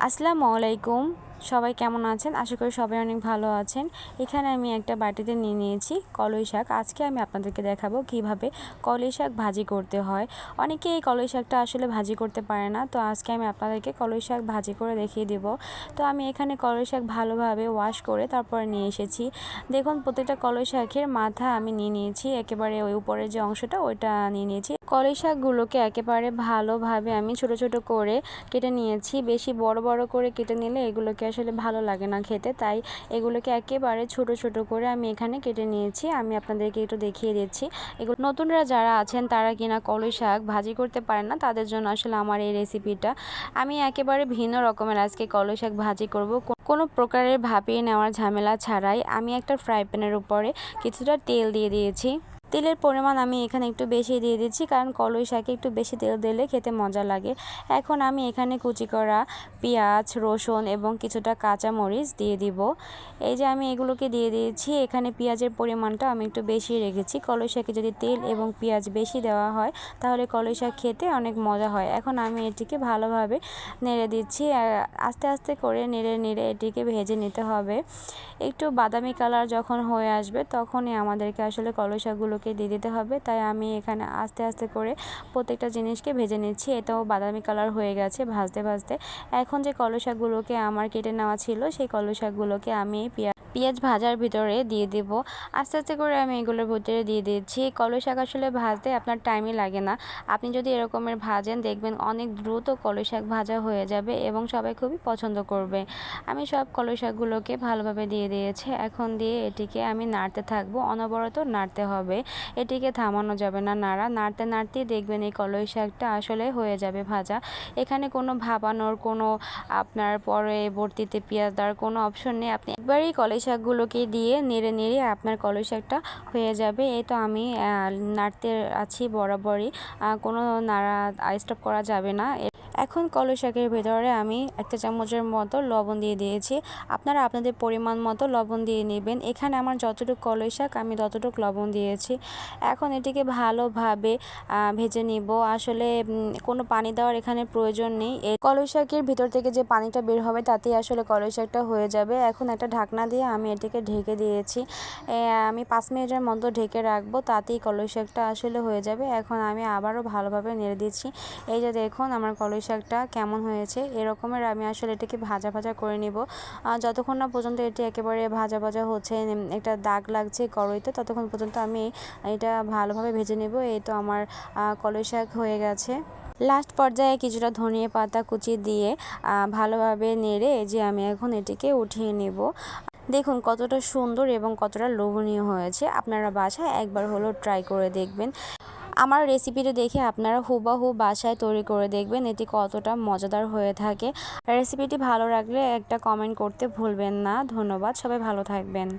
আসসালামু আলাইকুম। সবাই কেমন আছেন? আশা করি সবাই অনেক ভালো আছেন। এখানে আমি একটা বাটিতে নিয়ে নিয়েছি কলই শাক। আজকে আমি আপনাদেরকে দেখাবো কিভাবে কলই শাক ভাজি করতে হয়। অনেকে এই কলই শাকটা আসলে ভাজি করতে পারে না, তো আজকে আমি আপনাদেরকে কলই শাক ভাজি করে দেখিয়ে দেব। তো আমি এখানে কলই শাক ভালোভাবে ওয়াশ করে তারপরে নিয়ে এসেছি। দেখুন, প্রত্যেকটা কলই শাকের মাথা আমি নিয়ে নিয়েছি, একেবারে ওই উপরের যে অংশটা ওইটা নিয়ে নিয়েছি। কলই শাকগুলোকে একেবারে ভালোভাবে আমি ছোট ছোট করে কেটে নিয়েছি। বেশি বড় বড় করে কেটে নিলে এগুলোকে আসলে ভালো লাগে না খেতে, তাই এগুলোকে একেবারে ছোট ছোট করে আমি এখানে কেটে নিয়েছি। আমি আপনাদেরকে একটু দেখিয়ে দিচ্ছি। এগুলো নতুনরা যারা আছেন তারা কিনা কলই শাক ভাজি করতে পারেন না, তাদের জন্য আসলে আমার এই রেসিপিটা। আমি একেবারে ভিন্ন রকমের আজকে কলই শাক ভাজি করব, কোনো প্রকারের ভাপিয়ে নেওয়ার ঝামেলা ছাড়াই। আমি একটা ফ্রাই প্যানের উপরে কিছুটা তেল দিয়ে দিয়েছি। তেলের পরিমাণ আমি এখানে একটু বেশি দিয়ে দিচ্ছি, কারণ কলই শাকে একটু বেশি তেল দিলে খেতে মজা লাগে। এখন আমি এখানে কুচি করা পেঁয়াজ, রসুন এবং কিছুটা কাঁচা মরিচ দিয়ে দিব। এই যে আমি এগুলোকে দিয়ে দিয়েছি। এখানে পেঁয়াজের পরিমাণটা আমি একটু বেশি রেখেছি। কলই শাকে যদি তেল এবং পেঁয়াজ বেশি দেওয়া হয় তাহলে কলই শাক খেতে অনেক মজা হয়। এখন আমি এটিকে ভালোভাবে নেড়ে দিচ্ছি। আস্তে আস্তে করে নেড়ে নেড়ে এটিকে ভেজে নিতে হবে। একটু বাদামি কালার যখন হয়ে আসবে তখনই আমাদেরকে আসলে কলই শাকগুলোকে দিয়ে দিতে হবে। তাই আমি এখানে আস্তে আস্তে করে প্রত্যেকটা জিনিসকে ভেজে নিচ্ছি। এটাও বাদামি কালার হয়ে গেছে ভাজতে ভাজতে। এখন যে কলই শাকগুলোকে আমার কেটে নেওয়া ছিল সেই কলই শাকগুলোকে আমি পেঁয়াজ ভাজার ভিতরে দিয়ে দেব। আস্তে আস্তে করে আমি এগুলোর ভিতরে দিয়ে দিচ্ছি। কলই শাক আসলে ভাজতে আপনার টাইমই লাগে না। আপনি যদি এরকমের ভাজেন দেখবেন অনেক দ্রুত কলই শাক ভাজা হয়ে যাবে এবং সবাই খুবই পছন্দ করবে। আমি সব কলই শাকগুলোকে ভালোভাবে দিয়ে দিয়েছি। এখন দিয়ে এটিকে আমি নাড়তে থাকবো, অনবরত নাড়তে হবে। এটিকে থামানো যাবে না, নাড়তে নাড়তেই দেখবেন এই কলই শাকটা আসলে হয়ে যাবে ভাজা। এখানে কোনো ভাপানোর কোনো আপনার পরবর্তীতে পেঁয়াজ দেওয়ার কোনো অপশন নেই। আপনি একবারই কলই শাকগুলোকে দিয়ে নেড়ে নেড়ে আপনার কলই শাকটা হয়ে যাবে। এই তো আমি নাড়তে আছি বরাবরই, কোনো নাড়া স্টপ করা যাবে না। এখন কলই শাকের ভেতরে আমি 1 চামচের মতো লবণ দিয়ে দিয়েছি। আপনারা আপনাদের পরিমাণ মতো লবণ দিয়ে নেবেন। এখানে আমার যতটুকু কলই শাক আমি ততটুকু লবণ দিয়েছি। এখন এটিকে ভালোভাবে ভেজে নিব। আসলে কোনো পানি দেওয়ার এখানে প্রয়োজন নেই। এই কলই শাকের ভিতর থেকে যে পানিটা বের হবে তাতেই আসলে কলই শাকটা হয়ে যাবে। এখন একটা ঢাকনা দিয়ে আমি এটিকে ঢেকে দিয়েছি। আমি 5 মিনিটের মতো ঢেকে রাখবো, তাতেই কলই শাকটা আসলে হয়ে যাবে। এখন আমি আবারও ভালোভাবে নেড়ে দিচ্ছি। এই যে দেখুন আমার কলই শাকটা কেমন হয়েছে। এরকমের আমি আসলে এটাকে ভাজা ভাজা করে নিব। যতক্ষণ না পর্যন্ত এটি একেবারে ভাজা ভাজা হচ্ছে, একটা দাগ লাগছে কড়াইতে, ততক্ষণ পর্যন্ত আমি এটা ভালোভাবে ভেজে নেব। এই তো আমার কলই শাক হয়ে গেছে। লাস্ট পর্যায়ে কিছুটা ধনিয়া পাতা কুচি দিয়ে ভালোভাবে নেড়ে যে আমি এখন এটিকে উঠিয়ে নেব। দেখুন কতটা সুন্দর এবং কতটা লোভনীয় হয়েছে। আপনারা বাসায় একবার হলেও ট্রাই করে দেখবেন। আমার রেসিপিটা দেখে আপনারা হুবহু বাসায় তৈরি করে দেখবেন এটি কতটা মজাদার হয়ে থাকে। রেসিপিটি ভালো লাগলে একটা কমেন্ট করতে ভুলবেন না। ধন্যবাদ, সবাই ভালো থাকবেন।